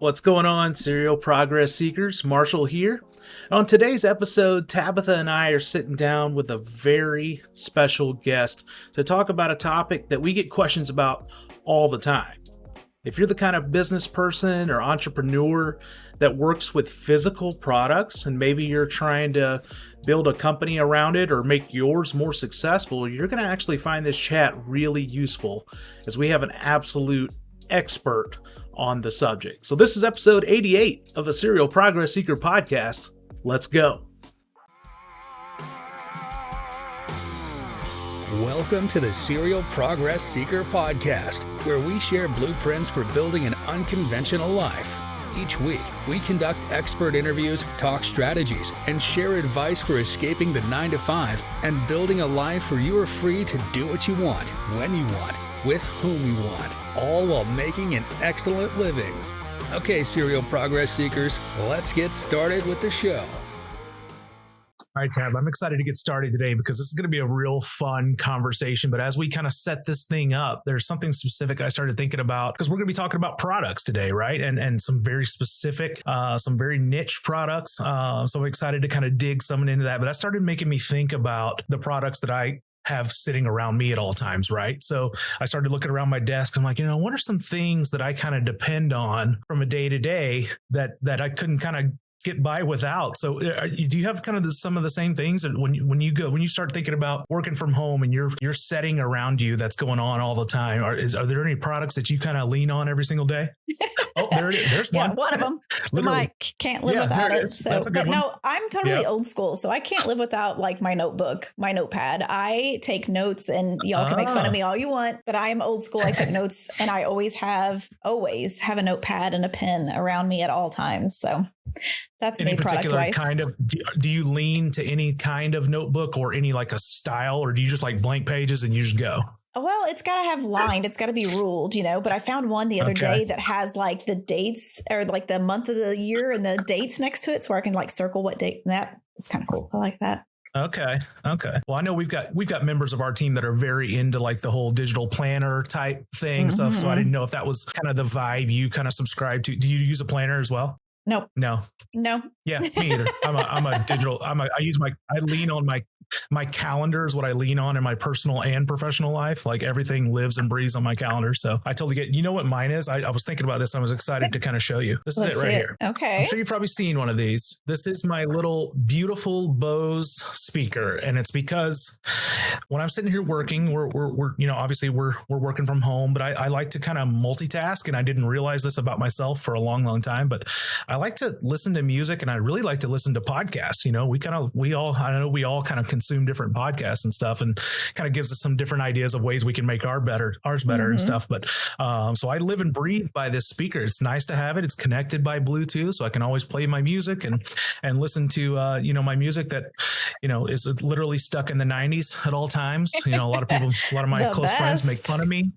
What's going on, Serial Progress Seekers? Marshall here. On today's episode, Tabitha and I are sitting down with a very special guest to talk about a topic that we get questions about all the time. If you're the kind of business person or entrepreneur that works with physical products and maybe you're trying to build a company around it or make yours more successful, you're going to actually find this chat really useful as we have an absolute expert on the subject. So this is episode 88 of the Serial Progress Seeker podcast. Let's go. Welcome to the Serial Progress Seeker podcast, where we share blueprints for building an unconventional life. Each week, we conduct expert interviews, talk strategies, and share advice for escaping the 9-to-5 and building a life where you are free to do what you want, when you want, with whom you want, all while making an excellent living. Okay, Serial Progress Seekers, let's get started with the show. All right, Tab, I'm excited to get started today because this is going to be a real fun conversation. But as we kind of set this thing up, there's something specific I started thinking about because we're going to be talking about products today, right? And some very specific, some very niche products. So I'm excited to kind of dig something into that. But that started making me think about the products that I have sitting around me at all times, right? So I started looking around my desk. I'm like, what are some things that I kind of depend on from a day to day that I couldn't kind of get by without? So do you have kind of some of the same things when you start thinking about working from home and your setting around you that's going on all the time? Are there any products that you kind of lean on every single day? Oh, there's one. Yeah, one of them. My can't live without it. So, that's a good one. No, I'm totally old school, so I can't live without like my notebook, my notepad. I take notes, and y'all can make fun of me all you want, but I am old school. I take notes, and I always have a notepad and a pen around me at all times. So that's any me particular product-wise. kind of, do you lean to any kind of notebook or any like a style, or do you just like blank pages and you just go? Well, it's got to have lined. It's got to be ruled, but I found one the other day that has like the dates or like the month of the year and the dates next to it. So I can like circle what date. That is kind of cool. I like that. Okay. Well, I know we've got members of our team that are very into like the whole digital planner type thing. Mm-hmm. So I didn't know if that was kind of the vibe you kind of subscribe to. Do you use a planner as well? Nope. No. Yeah, me either. I lean on my calendar is what I lean on in my personal and professional life. Like everything lives and breathes on my calendar. So I totally get, what mine is? I was thinking about this. I was excited to kind of show you. This is it right here. Okay. I'm sure you've probably seen one of these. This is my little beautiful Bose speaker. And it's because when I'm sitting here working, we're obviously we're working from home, but I like to kind of multitask. And I didn't realize this about myself for a long, long time, but I like to listen to music and I really like to listen to podcasts. We all kind of consume different podcasts and stuff, and kind of gives us some different ideas of ways we can make ours better and stuff. But so I live and breathe by this speaker. It's nice to have it. It's connected by Bluetooth, so I can always play my music and listen to my music that is literally stuck in the 90s at all times. A lot of my close friends make fun of me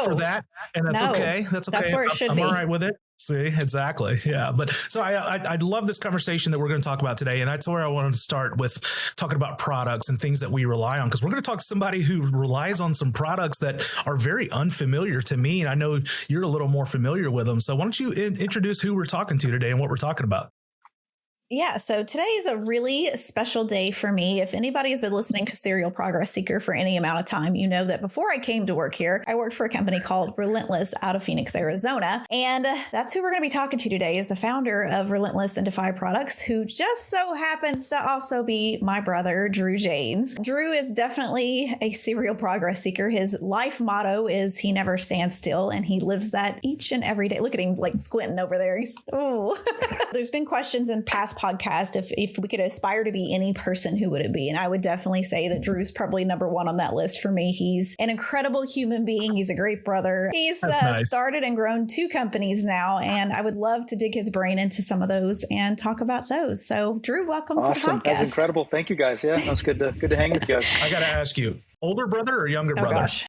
for that, and that's okay. That's okay. That's where it should be. I'm all right with it. See, exactly. Yeah. But so I love this conversation that we're going to talk about today. And that's where I wanted to start with talking about products and things that we rely on, because we're going to talk to somebody who relies on some products that are very unfamiliar to me. And I know you're a little more familiar with them. So why don't you introduce who we're talking to today and what we're talking about? Yeah, so today is a really special day for me. If anybody has been listening to Serial Progress Seeker for any amount of time, you know that before I came to work here, I worked for a company called Relentless out of Phoenix, Arizona. And that's who we're going to be talking to today, is the founder of Relentless and Defy Products, who just so happens to also be my brother, Drew Janes. Drew is definitely a serial progress seeker. His life motto is he never stands still, and he lives that each and every day. Look at him like squinting over there. There's been questions in past podcast if we could aspire to be any person, who would it be? And I would definitely say that Drew's probably number one on that list for me. He's an incredible human being. He's a great brother. He's nice. Started and grown 2 companies now, and I would love to dig his brain into some of those and talk about those. So Drew, welcome to the podcast. That's incredible. Thank you guys. Yeah, that's good to hang with you guys. I got to ask you, older brother or younger brother? Gosh.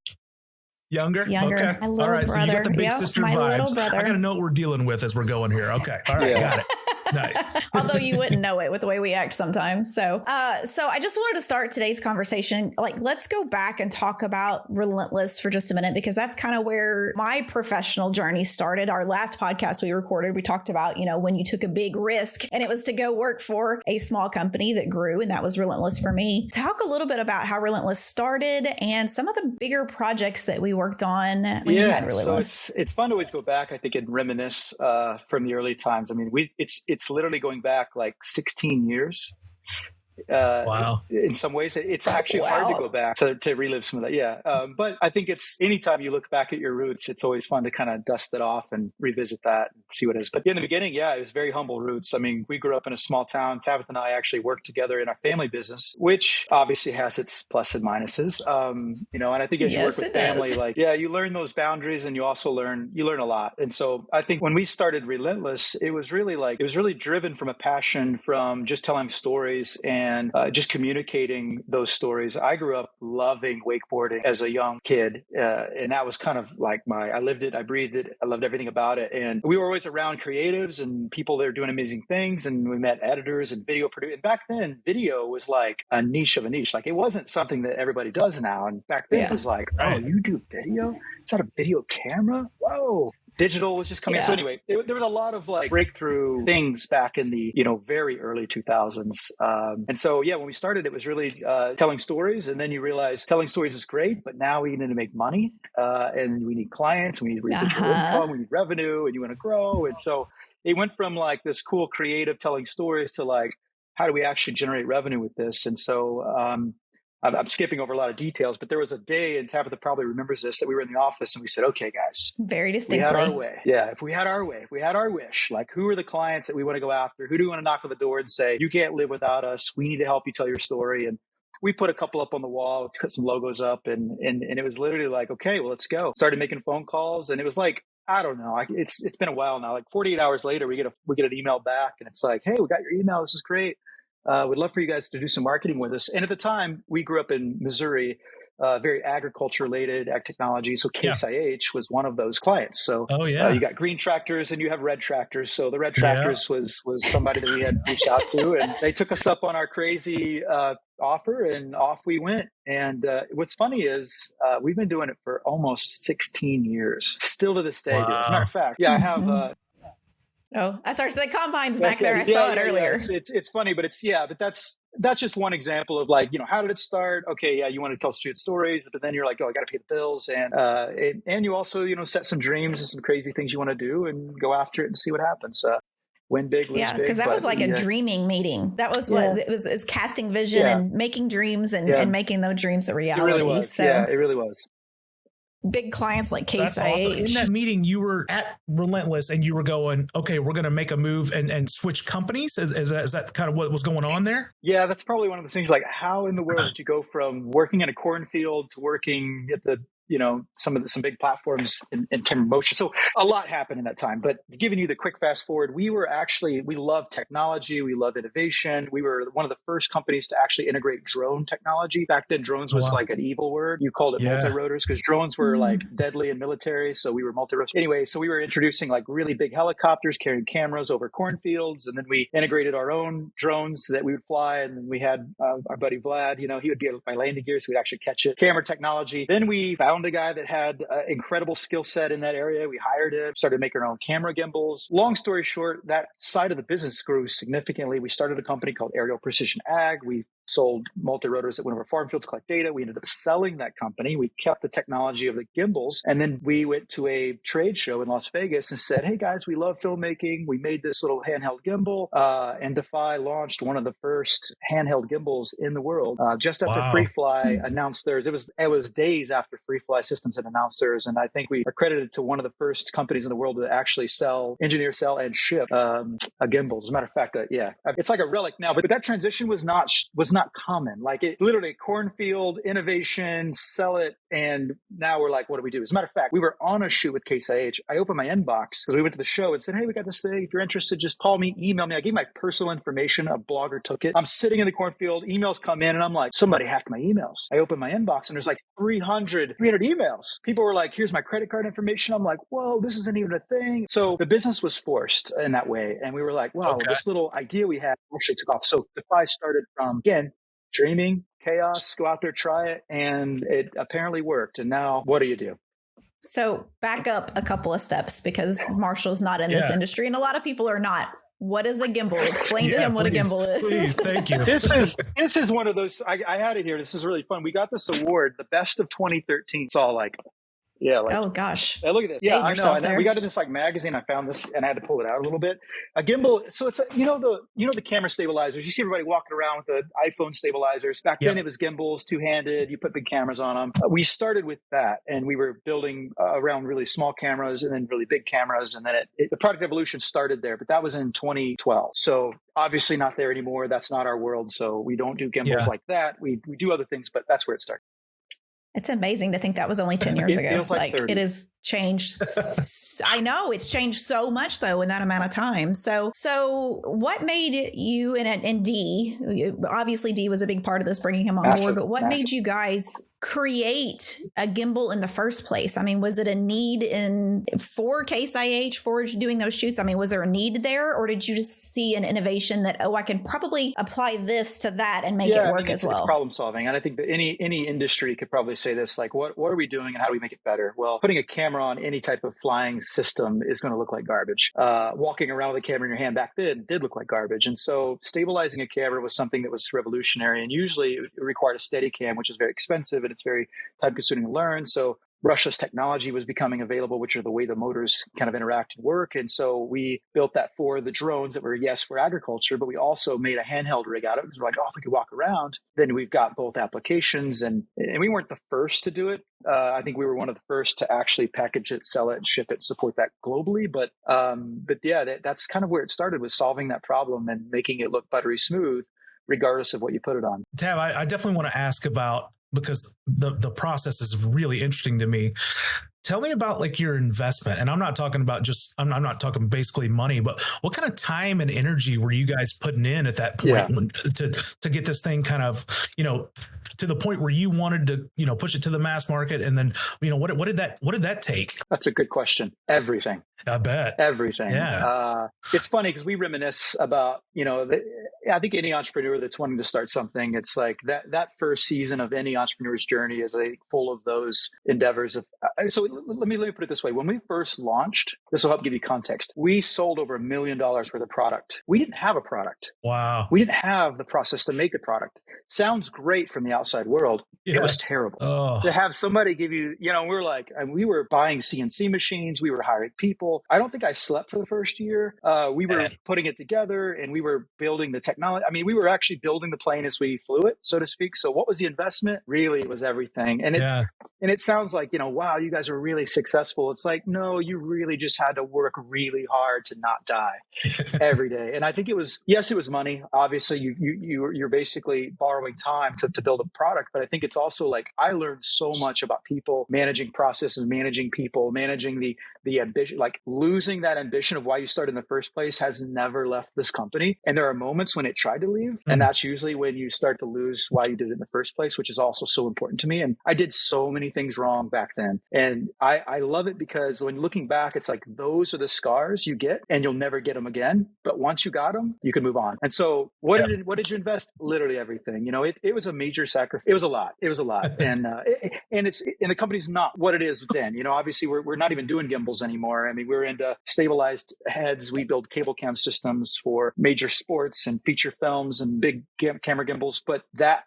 Younger. Okay. My all right. Brother. So you got the big sister vibes. I got to know what we're dealing with as we're going here. Okay. All right. Yeah. Got it. Nice. Although you wouldn't know it with the way we act sometimes. So I just wanted to start today's conversation. Like, let's go back and talk about Relentless for just a minute, because that's kind of where my professional journey started. Our last podcast we recorded, we talked about, when you took a big risk, and it was to go work for a small company that grew, and that was Relentless for me. Talk a little bit about how Relentless started and some of the bigger projects that we worked on when you had Relentless. So it's fun to always go back, I think, and reminisce from the early times. I mean, it's literally going back like 16 years. Wow. In some ways, it's actually hard to go back to relive some of that. Yeah. But I think it's anytime you look back at your roots, it's always fun to kind of dust it off and revisit that and see what it is. But in the beginning, it was very humble roots. I mean, we grew up in a small town. Tabitha and I actually worked together in our family business, which obviously has its plus and minuses. And I think as you work with family, you learn those boundaries, and you also learn a lot. And so I think when we started Relentless, it was really driven from a passion from just telling stories and just communicating those stories. I grew up loving wakeboarding as a young kid. And that was kind of like I lived it, I breathed it, I loved everything about it. And we were always around creatives and people that are doing amazing things. And we met editors and video producers. And back then, video was like a niche of a niche. Like, it wasn't something that everybody does now. And back then it was like, oh, you do video? Is that a video camera? Whoa. Digital was just coming in. So anyway, there was a lot of breakthrough things back in the, very early 2000s. And so, when we started, it was really telling stories. And then you realize telling stories is great, but now we need to make money and we need clients, and we need residual income, we need revenue, and you want to grow. And so it went from this cool creative telling stories to how do we actually generate revenue with this? And so I'm skipping over a lot of details, but there was a day, and Tabitha probably remembers this, that we were in the office and we said, okay, guys. Very distinctly. We had our way. Yeah. If we had our way, if we had our wish, who are the clients that we want to go after? Who do we want to knock on the door and say, you can't live without us. We need to help you tell your story. And we put a couple up on the wall, put some logos up, and it was literally okay, well, let's go. Started making phone calls, and it was I don't know. It's been a while now. 48 hours later, we get an email back, and it's hey, we got your email. This is great. We'd love for you guys to do some marketing with us. And at the time, we grew up in Missouri, very agriculture related, ag technology. So Case IH was one of those clients. So you got green tractors and you have red tractors. So the red tractors was somebody that we had reached out to, and they took us up on our crazy offer, and off we went. And what's funny is we've been doing it for almost 16 years, still to this day. Wow. As a matter of fact, I have... I started the combines back there. I saw it earlier. Yeah. It's funny, but but that's just one example of how did it start? Okay, you want to tell student stories, but then you're oh, I got to pay the bills, and you also set some dreams and some crazy things you want to do, and go after it and see what happens. Win big, lose big. Because that was a dreaming meeting. That was what it was casting vision and making dreams and making those dreams a reality. It really was. So. Yeah, it really was. Big clients like Case IH. Awesome. In that meeting, you were at Relentless and you were going, okay, we're going to make a move and switch companies. Is that kind of what was going on there? Yeah, that's probably one of those things. How in the world did you go from working in a cornfield to working at the some big platforms in camera motion? So a lot happened in that time, but giving you the quick fast forward, we love technology. We love innovation. We were one of the first companies to actually integrate drone technology. Back then, drones was an evil word. You called it multi-rotors because drones were deadly in military. So we were multi-rotors. Anyway, so we were introducing really big helicopters carrying cameras over cornfields. And then we integrated our own drones that we would fly. And then we had our buddy Vlad, he would be my landing gear, so we'd actually catch it. Camera technology. Then we found a guy that had incredible skill set in that area. We hired him, started making our own camera gimbals. Long story short, that side of the business grew significantly. We started a company called Aerial Precision Ag. We sold multi-rotors at one of our farm fields to collect data. We ended up selling that company. We kept the technology of the gimbals. And then we went to a trade show in Las Vegas and said, hey guys, we love filmmaking. We made this little handheld gimbal. And Defy launched one of the first handheld gimbals in the world. Just after FreeFly announced theirs. It was days after FreeFly Systems had announced theirs. And I think we are credited to one of the first companies in the world to actually engineer, sell, and ship a gimbal. As a matter of fact, it's like a relic now, but that transition was not common. It literally cornfield innovation, sell it, And now we're like, what do we do? As a matter of fact, we were on a shoot with Case IH. I opened my inbox because we went to the show and said, hey, we got this thing. If you're interested, just call me, email me. I gave my personal information. A blogger took it. I'm sitting in the cornfield. Emails come in and I'm like, somebody hacked my emails. I open my inbox and there's like 300 emails. People were like, here's my credit card information. I'm like, whoa, this isn't even a thing. So the business was forced in that way. And we were like, wow, this little idea we had actually took off. So Defy started from, again, dreaming, chaos, go out there, try it. And it apparently worked. And now what do you do? So back up a couple of steps because Marshall's not in this industry and a lot of people are not. What is a gimbal? Explain to him what a gimbal is. Please, thank you. This is one of those, I had it here. This is really fun. We got this award, the best of 2013. It's all like, oh gosh. Look at this. Yeah, I know. And then we got in this like magazine. I found this and I had to pull it out a little bit. A gimbal. So it's the camera stabilizers. You see everybody walking around with the iPhone stabilizers. Back then it was gimbals, two-handed. You put big cameras on them. We started with that, and we were building around really small cameras and then really big cameras, and then the product evolution started there. But that was in 2012. So obviously not there anymore. That's not our world. So we don't do gimbals like that. We do other things, but that's where it started. It's amazing to think that was only 10 years ago. Feels like 30. It has changed. I know it's changed so much though in that amount of time. So what made you and D, obviously D was a big part of this, bringing him on board, but what made you guys create a gimbal in the first place? I mean, was it a need for Case IH for doing those shoots? I mean, was there a need there, or did you just see an innovation that, I can probably apply this to that and make it work as well? It's problem solving. And I think that any industry could probably say this, like, what are we doing and how do we make it better? Well, putting a camera on any type of flying system is going to look like garbage. Walking around with a camera in your hand back then did look like garbage. And so stabilizing a camera was something that was revolutionary. And usually it required a steady cam, which is very expensive and it's very time consuming to learn. So brushless technology was becoming available, which are the way the motors kind of interact and work. And so we built that for the drones that were, for agriculture, but we also made a handheld rig out of it because we're like, if we could walk around, then we've got both applications. And we weren't the first to do it. I think we were one of the first to actually package it, sell it, and ship it, support that globally. But that's kind of where it started, was solving that problem and making it look buttery smooth, regardless of what you put it on. Tab, I definitely want to ask about, because the process is really interesting to me. Tell me about like your investment. And I'm not talking about I'm not talking basically money, but what kind of time and energy were you guys putting in at that point to get this thing kind of, to the point where you wanted to, push it to the mass market? And then, what did that take? That's a good question. Everything. I bet. Everything. Yeah. It's funny because we reminisce about, I think any entrepreneur that's wanting to start something, it's like that first season of any entrepreneur's journey is full of those endeavors. So let me put it this way. When we first launched, this will help give you context. We sold over $1 million worth of product. We didn't have a product. Wow. We didn't have the process to make a product. Sounds great from the outside world. Yeah. It was terrible. To have somebody give you, we were buying CNC machines. We were hiring people. I don't think I slept for the first year. We were putting it together and we were building the technology. I mean, we were actually building the plane as we flew it, so to speak. So what was the investment? Really, it was everything. And it sounds like, wow, you guys are really successful. It's like, no, you really just had to work really hard to not die every day. And I think it was money. Obviously, you're basically borrowing time to build a product. But I think it's also like, I learned so much about people, managing processes, managing people, managing the ambition, like losing that ambition of why you started in the first place has never left this company. And there are moments when it tried to leave. And that's usually when you start to lose why you did it in the first place, which is also so important to me. And I did so many things wrong back then. And I love it because when looking back, it's like, those are the scars you get and you'll never get them again. But once you got them, you can move on. And so what did you invest? Literally everything. It was a major sacrifice. It was a lot. And the company's not what it is then. Obviously we're not even doing gimbals anymore. I mean, we're into stabilized heads. We build cable cam systems for major sports and feature films and big camera gimbals. But that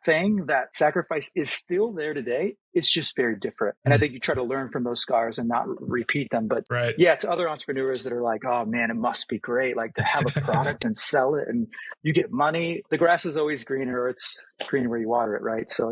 sacrifice is still there today. It's just very different. And I think you try to learn from those scars and not repeat them. But to other entrepreneurs that are like, oh man, it must be great. Like to have a product and sell it and you get money. The grass is always greener, or it's greener where you water it. Right. So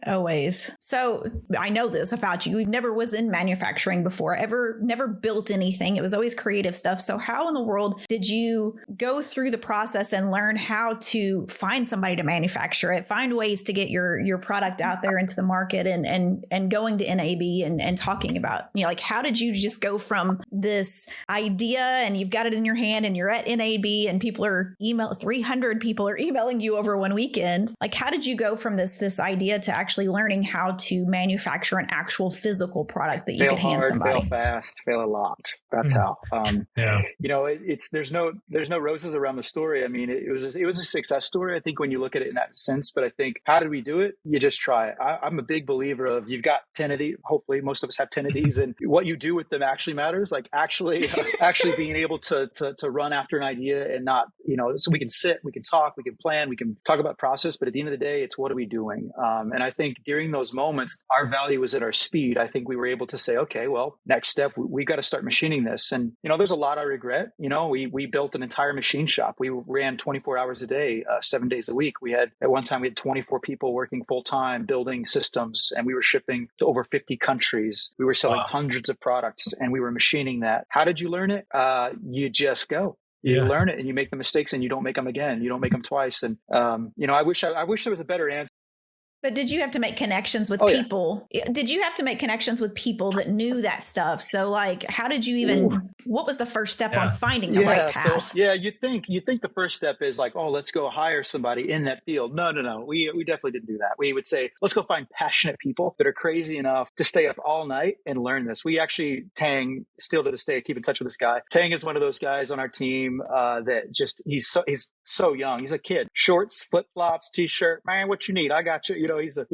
Always. So I know this about you. You never was in manufacturing before, never built anything. It was always creative stuff. So how in the world did you go through the process and learn how to find somebody to manufacture it, find ways to get your product out there into the market and going to NAB and talking about, like, how did you just go from this idea and you've got it in your hand and you're at NAB and 300 people are emailing you over one weekend. Like, how did you go from this idea to actually learning how to manufacture an actual physical product that you could hand somebody? Fail fast, fail a lot. That's how. Yeah. There's no roses around the story. I mean, it was a success story, I think, when you look at it in that sense. But I think, how did we do it? You just try it. I'm a big believer of, you've got 10 of these. Hopefully, most of us have 10 of these, and what you do with them actually matters. Like actually being able to run after an idea and not, so we can sit, we can talk, we can plan, we can talk about process. But at the end of the day, it's what are we doing? And I think during those moments, our value was at our speed. I think we were able to say, okay, well, next step, we got to start machining this. And, there's a lot I regret. We built an entire machine shop. We ran 24 hours a day, 7 days a week. At one time, we had 24 people working full time, building systems, and we were shipping to over 50 countries. We were selling hundreds of products, and we were machining that. How did you learn it? You just go. You learn it and you make the mistakes and you don't make them again. You don't make them twice. And, I wish there was a better answer. But did you have to make connections with people? Yeah. Did you have to make connections with people that knew that stuff? So like, how did you even, what was the first step on finding the right path? So, you think the first step is like, oh, let's go hire somebody in that field. No. We definitely didn't do that. We would say, let's go find passionate people that are crazy enough to stay up all night and learn this. We actually, Tang, still to this day, I keep in touch with this guy. Tang is one of those guys on our team that just, he's so young. He's a kid, shorts, flip flops, t-shirt, man, what you need? I got you. He's a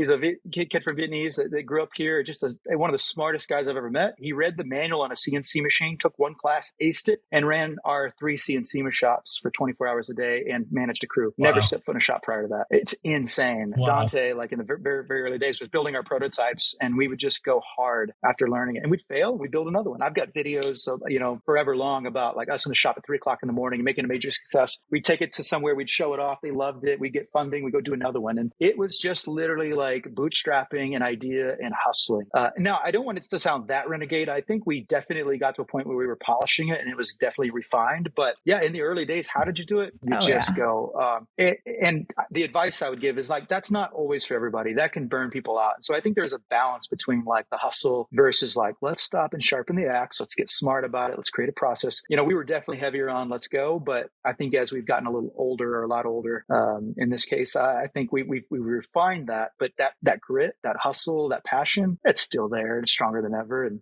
kid from Vietnamese that grew up here, just one of the smartest guys I've ever met. He read the manual on a CNC machine, took one class, aced it, and ran our 3 CNC shops for 24 hours a day and managed a crew. Never stepped foot in a shop prior to that. It's insane. Wow. Dante, like in the very, very early days, was building our prototypes, and we would just go hard after learning it. And we'd fail, we'd build another one. I've got videos of, forever long about like us in the shop at 3 o'clock in the morning and making a major success. We'd take it to somewhere, we'd show it off. They loved it. We'd get funding. We'd go do another one. And it was just literally like bootstrapping an idea and hustling. Now, I don't want it to sound that renegade. I think we definitely got to a point where we were polishing it and it was definitely refined. But yeah, in the early days, how did you do it? You just go. And the advice I would give is like, that's not always for everybody. That can burn people out. So I think there's a balance between like the hustle versus like, let's stop and sharpen the axe. Let's get smart about it. Let's create a process. We were definitely heavier on let's go. But I think as we've gotten a lot older, in this case, I think we refined that. But that grit, that hustle, that passion, it's still there and stronger than ever. And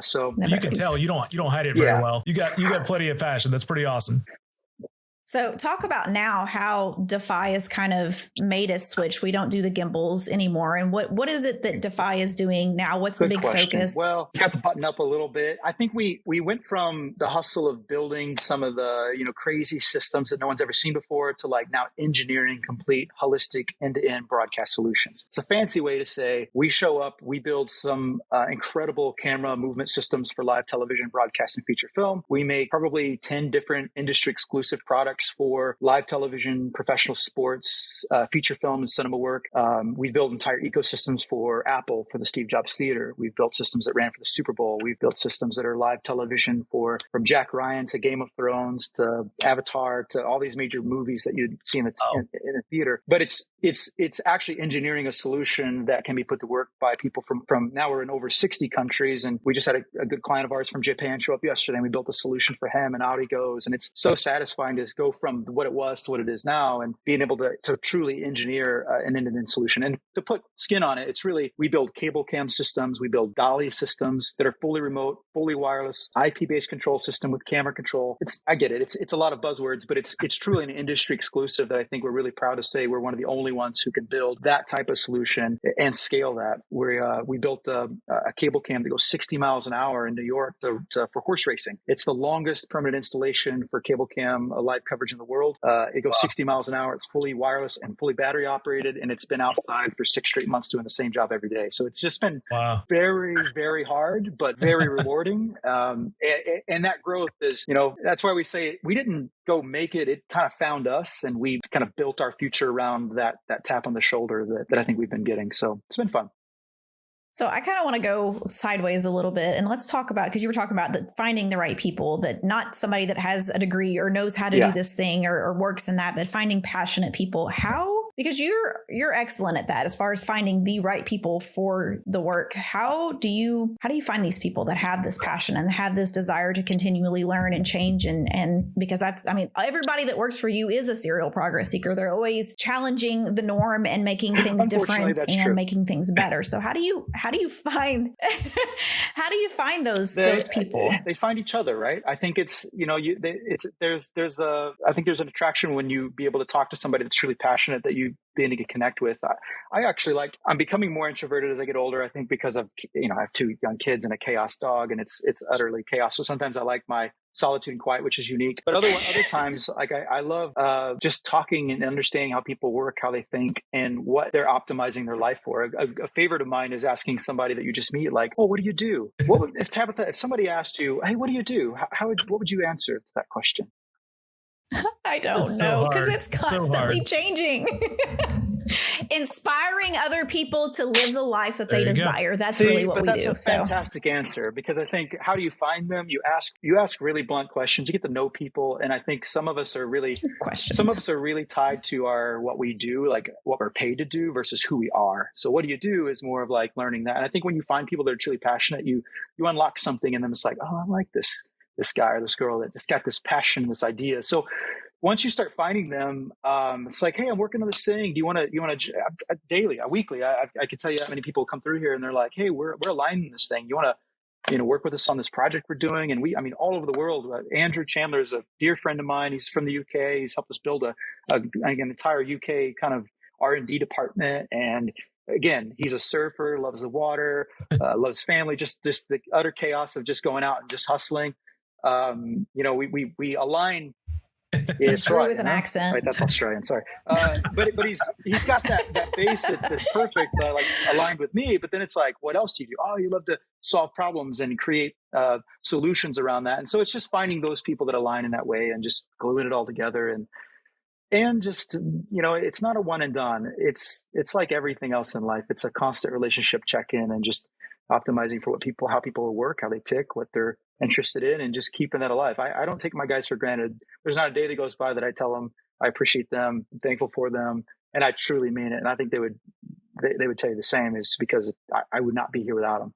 so you can tell you don't hide it very well. You got plenty of passion. That's pretty awesome. So talk about now how Defy has kind of made a switch. We don't do the gimbals anymore. And what is it that Defy is doing now? What's the big focus? Well, you got to button up a little bit. I think we went from the hustle of building some of the, crazy systems that no one's ever seen before to like now engineering complete holistic end-to-end broadcast solutions. It's a fancy way to say we show up, we build some incredible camera movement systems for live television, broadcast, and feature film. We make probably 10 different industry exclusive products for live television, professional sports, feature film, and cinema work. We built entire ecosystems for Apple, for the Steve Jobs Theater. We've built systems that ran for the Super Bowl. We've built systems that are live television from Jack Ryan to Game of Thrones to Avatar to all these major movies that you'd see in the theater. But it's actually engineering a solution that can be put to work by people from now we're in over 60 countries. And we just had a good client of ours from Japan show up yesterday, and we built a solution for him, and out he goes. And it's so satisfying to go from what it was to what it is now, and being able to truly engineer an end-to-end solution. And to put skin on it, it's really, we build cable cam systems, we build dolly systems that are fully remote, fully wireless, IP-based control system with camera control. I get it. It's a lot of buzzwords, but it's truly an industry exclusive that I think we're really proud to say we're one of the only ones who can build that type of solution and scale that. We built a cable cam that goes 60 miles an hour in New York for horse racing. It's the longest permanent installation for cable cam live coverage coverage in the world. It goes 60 miles an hour. It's fully wireless and fully battery operated. And it's been outside for 6 straight months doing the same job every day. So it's just been very, very hard, but very rewarding. And that growth is, that's why we say we didn't go make it. It kind of found us, and we kind of built our future around that tap on the shoulder that I think we've been getting. So it's been fun. So I kind of want to go sideways a little bit, and let's talk about, because you were talking about finding the right people, that not somebody that has a degree or knows how to do this thing or works in that, but finding passionate people. How? Because you're excellent at that as far as finding the right people for the work. How do you find these people that have this passion and have this desire to continually learn and change? And because everybody that works for you is a serial progress seeker. They're always challenging the norm and making things different and making things better. So how do you find those people? They find each other, right? I think it's, there's an attraction when you be able to talk to somebody that's truly passionate that you being to connect with. I actually I'm becoming more introverted as I get older. I think because I have 2 young kids and a chaos dog, and it's utterly chaos. So sometimes I like my solitude and quiet, which is unique. But other times, I love just talking and understanding how people work, how they think, and what they're optimizing their life for. A favorite of mine is asking somebody that you just meet, like, "Oh, what do you do?" If Somebody asked you, "Hey, what do you do?" What would you answer to that question? I don't know, because it's constantly changing. Inspiring other people to live the life that they desire. That's really what we do. That's a fantastic answer, because I think, how do you find them? You ask really blunt questions. You get to know people, and I think some of us are really tied to what we do, like what we're paid to do versus who we are. So what do you do is more of like learning that. And I think when you find people that are truly passionate, you unlock something in them. It's like, oh, I like this guy or this girl that's got this passion, this idea. So once you start finding them, it's like, hey, I'm working on this thing. Do you want to daily, weekly? I can tell you how many people come through here and they're like, hey, we're aligning this thing. You want to, work with us on this project we're doing? And all over the world. Andrew Chandler is a dear friend of mine. He's from the UK. He's helped us build an entire UK kind of R&D department. And again, he's a surfer, loves the water, loves family, just the utter chaos of just going out and just hustling. We align. It's right, with an accent. Right, that's Australian. Sorry, but he's got that base that's perfect, aligned with me. But then it's like, what else do you do? Oh, you love to solve problems and create solutions around that. And so it's just finding those people that align in that way and just gluing it all together. And just, it's not a one and done. It's like everything else in life. It's a constant relationship check-in and just optimizing for how people work, how they tick, what they're interested in, and just keeping that alive. I don't take my guys for granted. There's not a day that goes by that I tell them I appreciate them, I'm thankful for them, and I truly mean it. And I think they would tell you the same, is because I would not be here without them.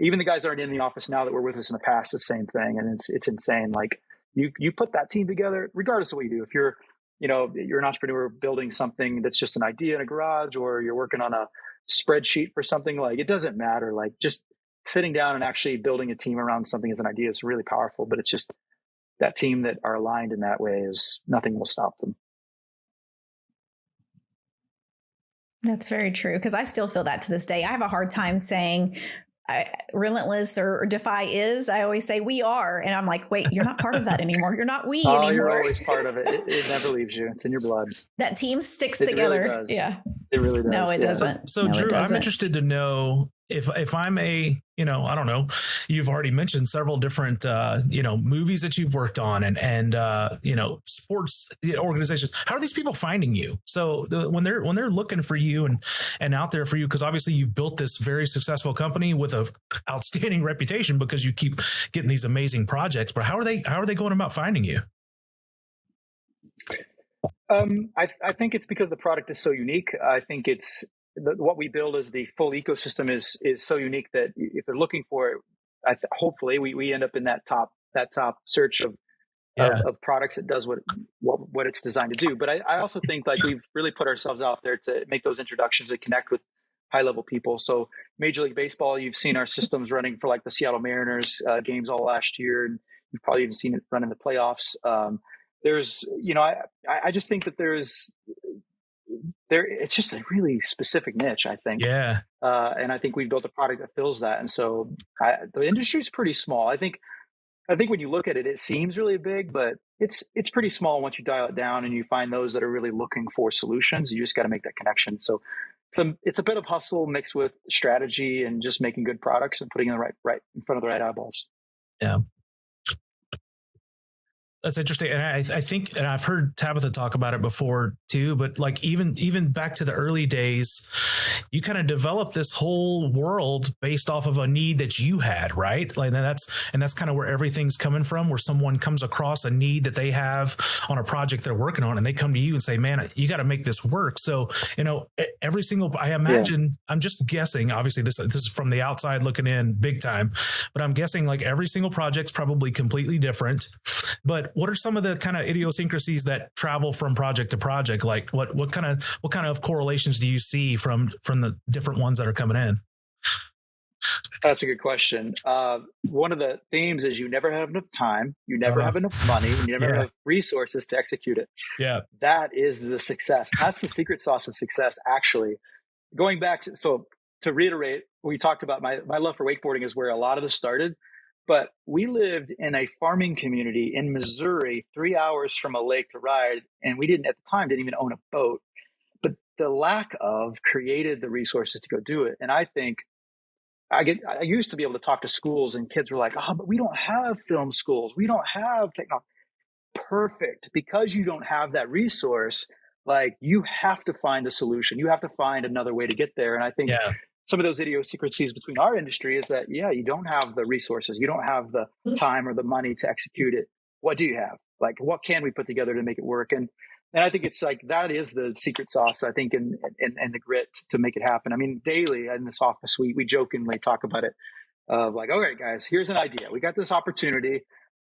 Even the guys that aren't in the office now that were with us in the past, the same thing. And it's insane. Like you put that team together, regardless of what you do. If you're an entrepreneur building something that's just an idea in a garage, or you're working on a spreadsheet for something, like, it doesn't matter. Like, just sitting down and actually building a team around something as an idea is really powerful. But it's just that team that are aligned in that way, is nothing will stop them. That's very true, because I still feel that to this day. I have a hard time saying Relentless or Defy is. I always say we are, and I'm like, wait, you're not part of that anymore. You're not we anymore. You're always part of it. It never leaves you. It's in your blood. That team sticks together. Really does. Yeah, it really does. No, it doesn't. So Drew, I'm interested to know if I'm I don't know, you've already mentioned several different, movies that you've worked on and sports organizations. How are these people finding you? So when they're looking for you and out there for you, because obviously you've built this very successful company with a outstanding reputation because you keep getting these amazing projects, but how are they going about finding you? I think it's because the product is so unique. I think it's what we build as the full ecosystem is so unique that if they're looking for it, hopefully we end up in that top search of products that does what it's designed to do. But I also think like we've really put ourselves out there to make those introductions and connect with high level people. So Major League Baseball, you've seen our systems running for like the Seattle Mariners games all last year, and you've probably even seen it run in the playoffs. There's, I just think that it's just a really specific niche, I think. Yeah. And I think we've built a product that fills that. And so the industry is pretty small. I think I think when you look at it, it seems really big, but it's pretty small once you dial it down and you find those that are really looking for solutions. You just got to make that connection. So it's a bit of hustle mixed with strategy and just making good products and putting them right in front of the right eyeballs. Yeah. That's interesting. And I think, and I've heard Tabitha talk about it before too, but like even back to the early days, you kind of developed this whole world based off of a need that you had, right? Like that's kind of where everything's coming from, where someone comes across a need that they have on a project they're working on and they come to you and say, man, you got to make this work. So, every single, I imagine, I'm just guessing, obviously this is from the outside looking in big time, but I'm guessing like every single project's probably completely different. But what are some of the kind of idiosyncrasies that travel from project to project? Like what kind of correlations do you see from the different ones that are coming in? That's a good question. One of the themes is you never have enough time, you never have enough money, and you never have enough resources to execute it. Yeah. That is the success. That's the secret sauce of success, actually. Going back to reiterate, we talked about my love for wakeboarding is where a lot of this started. But we lived in a farming community in Missouri, 3 hours from a lake to ride. And we didn't even own a boat. But the lack of created the resources to go do it. And I think I used to be able to talk to schools and kids were like, oh, but we don't have film schools. We don't have technology. Perfect. Because you don't have that resource, like you have to find a solution. You have to find another way to get there. And I think some of those idiosyncrasies between our industry is that, you don't have the resources. You don't have the time or the money to execute it. What do you have? Like, what can we put together to make it work? And I think it's like, that is the secret sauce, I think, and the grit to make it happen. I mean, daily in this office, we jokingly talk about it of like, all right, guys, here's an idea. We got this opportunity.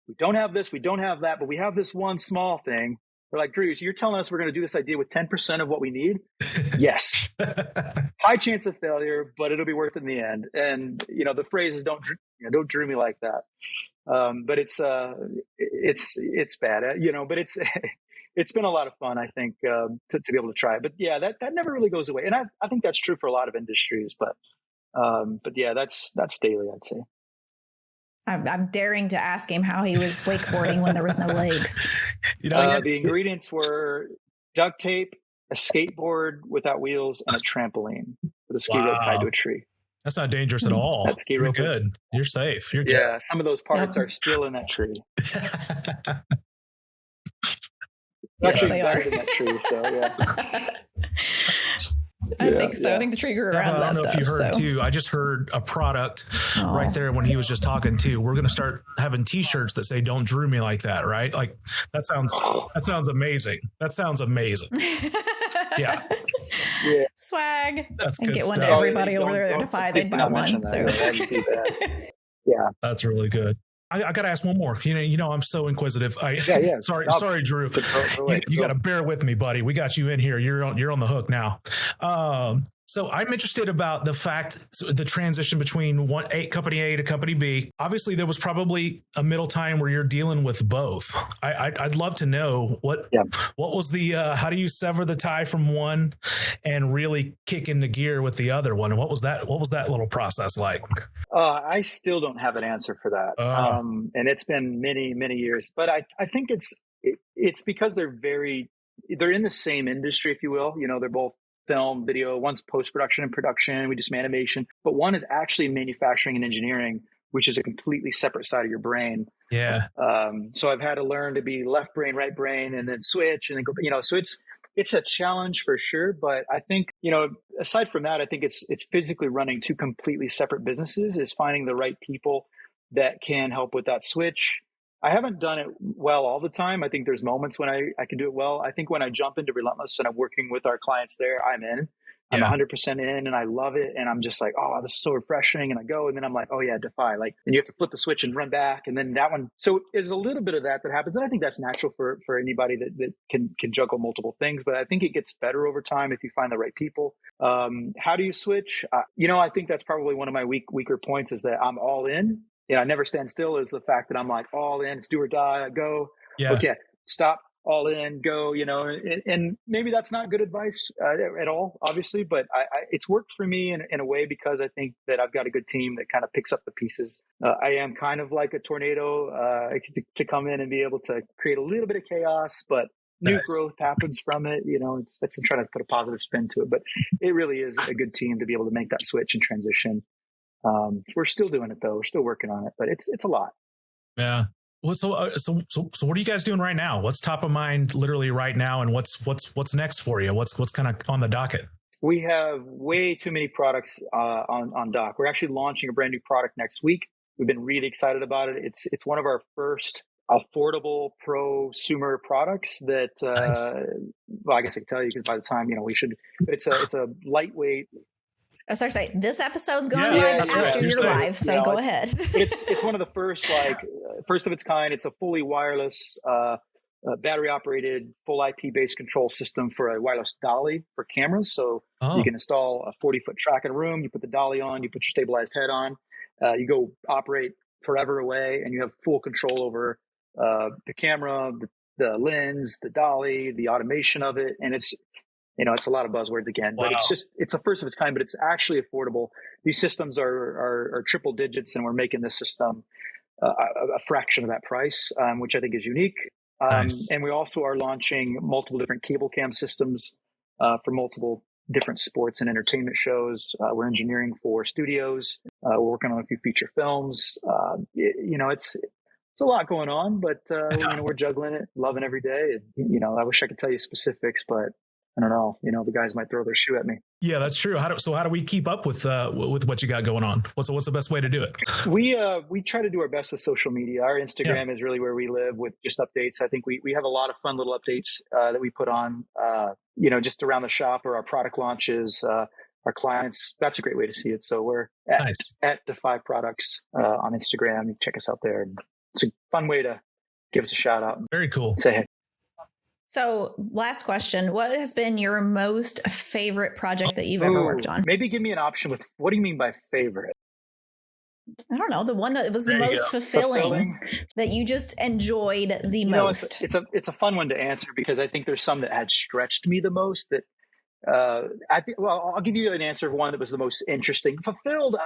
We don't have this, we don't have that, but we have this one small thing. We're like, Drew, so you're telling us we're going to do this idea with 10% of what we need? Yes. High chance of failure, but it'll be worth it in the end. And, the phrase is don't drew me like that. But it's bad, but it's been a lot of fun, I think, to be able to try it. But yeah, that never really goes away. And I think that's true for a lot of industries, but yeah, that's daily, I'd say. I'm daring to ask him how he was wakeboarding when there was no legs. The ingredients were duct tape, a skateboard without wheels, and a trampoline with a ski rope tied to a tree. That's not dangerous at all. That ski rope You're good. You're safe. You're good. Yeah, some of those parts are still in that tree. Actually, better than that tree. So yeah. I think so. I think the tree grew around that stuff. I don't know if you heard too. I just heard a product right there when he was just talking too. We're going to start having T-shirts that say "Don't drew me like that." Right? Like that sounds amazing. That sounds amazing. Yeah. Swag. That's and good get stuff. one to everybody over there to defy. They'd buy one. So. Yeah, that's really good. I got to ask one more. I'm so inquisitive. Sorry, Drew. You got to bear with me, buddy. We got you in here. You're on the hook now. So I'm interested about the transition between company A to company B. Obviously, there was probably a middle time where you're dealing with both. I'd love to know what was the how do you sever the tie from one and really kick into gear with the other one? And what was that little process like? I still don't have an answer for that. And it's been many, many years, but I think it's because they're in the same industry, if you will. They're both film, video, one's post-production and production, we do some animation, but one is actually manufacturing and engineering, which is a completely separate side of your brain. Yeah. So I've had to learn to be left brain, right brain, and then switch and then go, so it's a challenge for sure. But I think, aside from that, I think it's physically running two completely separate businesses is finding the right people that can help with that switch. I haven't done it well all the time. I think there's moments when I can do it well. I think when I jump into Relentless and I'm working with our clients there, I'm in. I'm 100% in and I love it. And I'm just like, oh, this is so refreshing. And I go, and then I'm like, oh yeah, defy. Like, and you have to flip the switch and run back. And then that one. So there's a little bit of that happens. And I think that's natural for anybody that can juggle multiple things. But I think it gets better over time if you find the right people. How do you switch? I think that's probably one of my weaker points is that I'm all in. I never stand still is the fact that I'm like all in, it's do or die, I go. Yeah. Okay, stop. all in, go, and maybe that's not good advice at all, obviously, but it's worked for me in a way because I think that I've got a good team that kind of picks up the pieces. I am kind of like a tornado to come in and be able to create a little bit of chaos, but new growth happens from it. I'm trying to put a positive spin to it, but it really is a good team to be able to make that switch and transition. We're still doing it though. We're still working on it, but it's a lot. Yeah. Well, so what are you guys doing right now? What's top of mind literally right now? And what's next for you? What's kind of on the docket? We have way too many products on dock. We're actually launching a brand new product next week. We've been really excited about it. It's one of our first affordable prosumer products that, nice. Well, I guess I can tell you because by the time, we should, but it's a lightweight. I was sorry, this episode's going live after you're live, so go ahead. It's one of the first of its kind. It's a fully wireless, battery operated, full IP based control system for a wireless dolly for cameras. So you can install a 40-foot track in a room. You put the dolly on, you put your stabilized head on, you go operate forever away, and you have full control over the camera, the lens, the dolly, the automation of it, and it's a lot of buzzwords again, but it's a first of its kind, but it's actually affordable. These systems are triple digits, and we're making this system a fraction of that price, which I think is unique. Nice. And we also are launching multiple different cable cam systems for multiple different sports and entertainment shows. We're engineering for studios. We're working on a few feature films. It's a lot going on, but we're juggling it, loving every day. And, I wish I could tell you specifics, but I don't know. The guys might throw their shoe at me. Yeah, that's true. How do we keep up with what you got going on? What's the best way to do it? We try to do our best with social media. Our Instagram is really where we live with just updates. I think we have a lot of fun little updates that we put on, just around the shop or our product launches, our clients. That's a great way to see it. So we're at Defy Products on Instagram. You can check us out there. It's a fun way to give us a shout out. Very cool. Say hey. So last question, what has been your most favorite project that you've ever worked on? Maybe give me an option with, what do you mean by favorite? I don't know. The one that was the most fulfilling that you just enjoyed the most. It's a fun one to answer because I think there's some that had stretched me the most that, I'll give you an answer of one that was the most interesting. Fulfilled,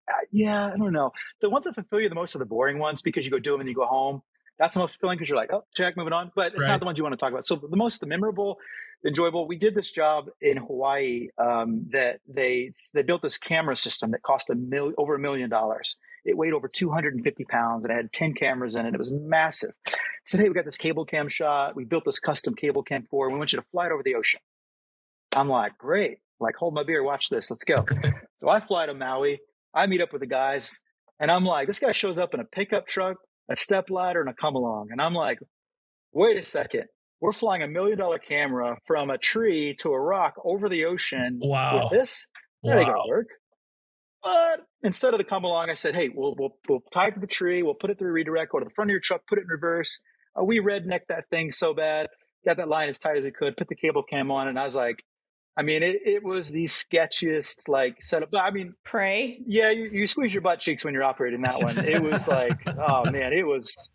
I don't know. The ones that fulfill you the most are the boring ones because you go do them and you go home. That's the most fulfilling because you're like, oh, check, moving on. But it's not the ones you want to talk about. So the memorable, enjoyable, we did this job in Hawaii that they built this camera system that cost over $1 million. It weighed over 250 pounds and it had 10 cameras in it. It was massive. I said, hey, we got this cable cam shot. We built this custom cable cam for it. We want you to fly it over the ocean. I'm like, great. Like, hold my beer, watch this. Let's go. So I fly to Maui. I meet up with the guys and I'm like, this guy shows up in a pickup truck, a step ladder, and a come along. And I'm like, wait a second. We're flying $1 million camera from a tree to a rock over the ocean with this? That ain't gonna work. But instead of the come along, I said, hey, we'll tie it to the tree. We'll put it through redirect, go to the front of your truck, put it in reverse. We rednecked that thing so bad, got that line as tight as we could, put the cable cam on. And I was like, it was the sketchiest setup. I mean, pray. Yeah, you squeeze your butt cheeks when you're operating that one. It was like, oh man, it was.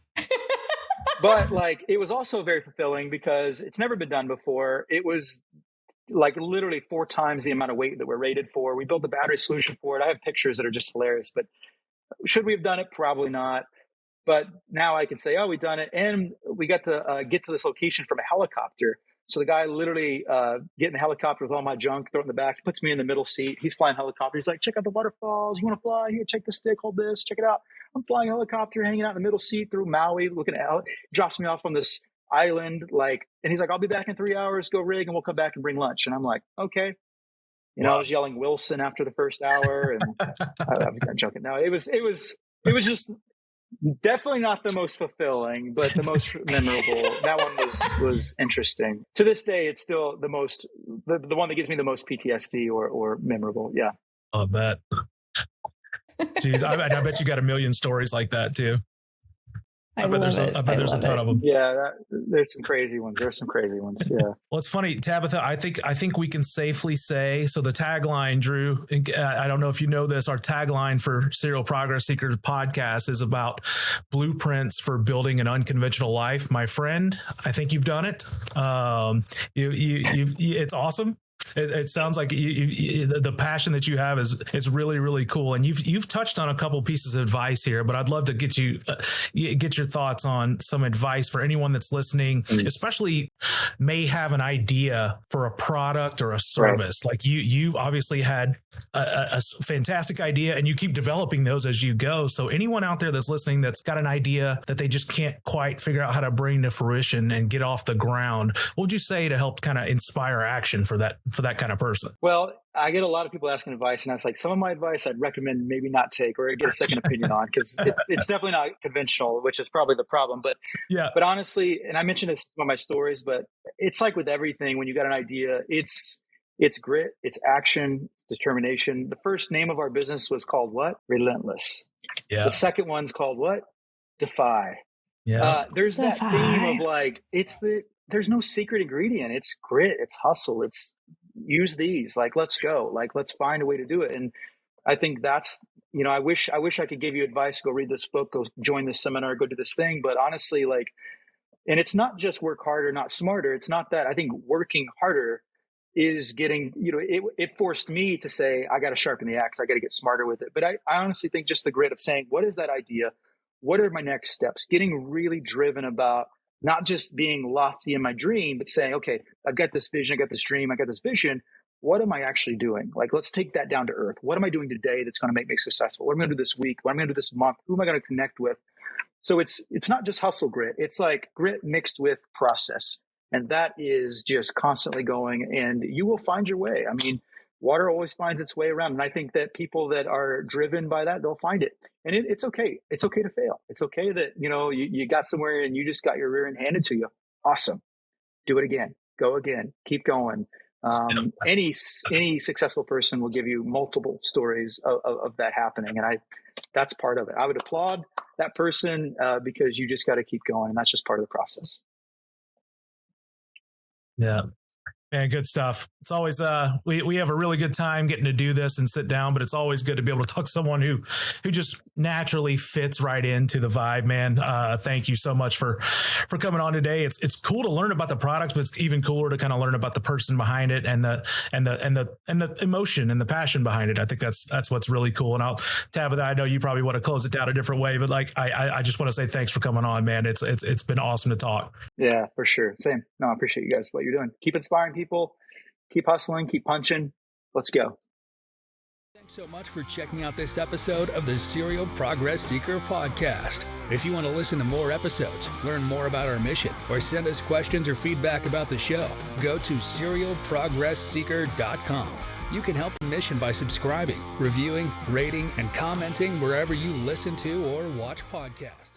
But it was also very fulfilling because it's never been done before. It was literally 4 times the amount of weight that we're rated for. We built the battery solution for it. I have pictures that are just hilarious. But should we have done it? Probably not. But now I can say, oh, we've done it, and we got to get to this location from a helicopter. So the guy literally get in the helicopter with all my junk, throw it in the back, puts me in the middle seat. He's flying helicopter. He's like, check out the waterfalls. You want to fly? Here, take the stick, hold this, check it out. I'm flying a helicopter, hanging out in the middle seat through Maui, looking at it. Drops me off on this island, and he's like, I'll be back in 3 hours, go rig, and we'll come back and bring lunch. And I'm like, okay. I was yelling Wilson after the first hour, and I'm joking. No, it was just definitely not the most fulfilling, but the most memorable. That one was interesting. To this day, it's still the one that gives me the most PTSD or memorable. Yeah. I bet. Jeez, I bet you got a million stories like that too. I bet there's a ton of them. Yeah, there's some crazy ones. There's some crazy ones. Yeah. Well, it's funny, Tabitha. I think we can safely say, so the tagline, Drew, I don't know if you know this, our tagline for Serial Progress Seekers podcast is about blueprints for building an unconventional life. My friend, I think you've done it. It's awesome. It sounds like the passion that you have is really, really cool. And you've touched on a couple pieces of advice here, but I'd love to get your thoughts on some advice for anyone that's listening, especially may have an idea for a product or a service. Right. Like you obviously had a fantastic idea, and you keep developing those as you go. So anyone out there that's listening that's got an idea that they just can't quite figure out how to bring to fruition and get off the ground, what would you say to help kind of inspire action for that kind of person? Well, I get a lot of people asking advice, and I was like, some of my advice I'd recommend maybe not take or get a second opinion on, because it's definitely not conventional, which is probably the problem. But but honestly, and I mentioned this in one of my stories, but it's like with everything, when you got an idea, it's grit, it's action, determination. The first name of our business was called what? Relentless. Yeah. The second one's called what? Defy. Yeah. There's that theme of like, there's no secret ingredient. It's grit, it's hustle, it's use these, like, let's go, like, let's find a way to do it. And I think that's, I wish I could give you advice, go read this book, go join this seminar, go do this thing. But honestly, like, and it's not just work harder, not smarter. It's not that. I think working harder is getting, it forced me to say, I got to sharpen the axe. I got to get smarter with it. But I honestly think just the grit of saying, what is that idea? What are my next steps? Getting really driven about not just being lofty in my dream, but saying, okay, I've got this vision, I got this dream, I got this vision. What am I actually doing? Like, let's take that down to earth. What am I doing today that's going to make me successful? What am I going to do this week? What am I going to do this month? Who am I going to connect with? So it's not just hustle grit. It's like grit mixed with process. And that is just constantly going, and you will find your way. I mean, water always finds its way around. And I think that people that are driven by that, they'll find it. And it's okay. It's okay to fail. It's okay that, you got somewhere and you just got your rear end handed to you. Awesome. Do it again. Go again. Keep going. Any successful person will give you multiple stories of that happening. And that's part of it. I would applaud that person because you just got to keep going. And that's just part of the process. Yeah. Man, good stuff. It's always we have a really good time getting to do this and sit down, but it's always good to be able to talk to someone who just naturally fits right into the vibe, man. Thank you so much for coming on today. It's cool to learn about the products, but it's even cooler to kind of learn about the person behind it and the emotion and the passion behind it. I think that's what's really cool. And Tabitha, I know you probably want to close it down a different way, but like I just want to say thanks for coming on, man. It's been awesome to talk. Yeah, for sure. Same. No, I appreciate you guys, what you're doing. Keep inspiring people, keep hustling, keep punching. Let's go. Thanks so much for checking out this episode of the Serial Progress Seeker podcast. If you want to listen to more episodes, learn more about our mission, or send us questions or feedback about the show, go to serialprogressseeker.com. You can help the mission by subscribing, reviewing, rating, and commenting wherever you listen to or watch podcasts.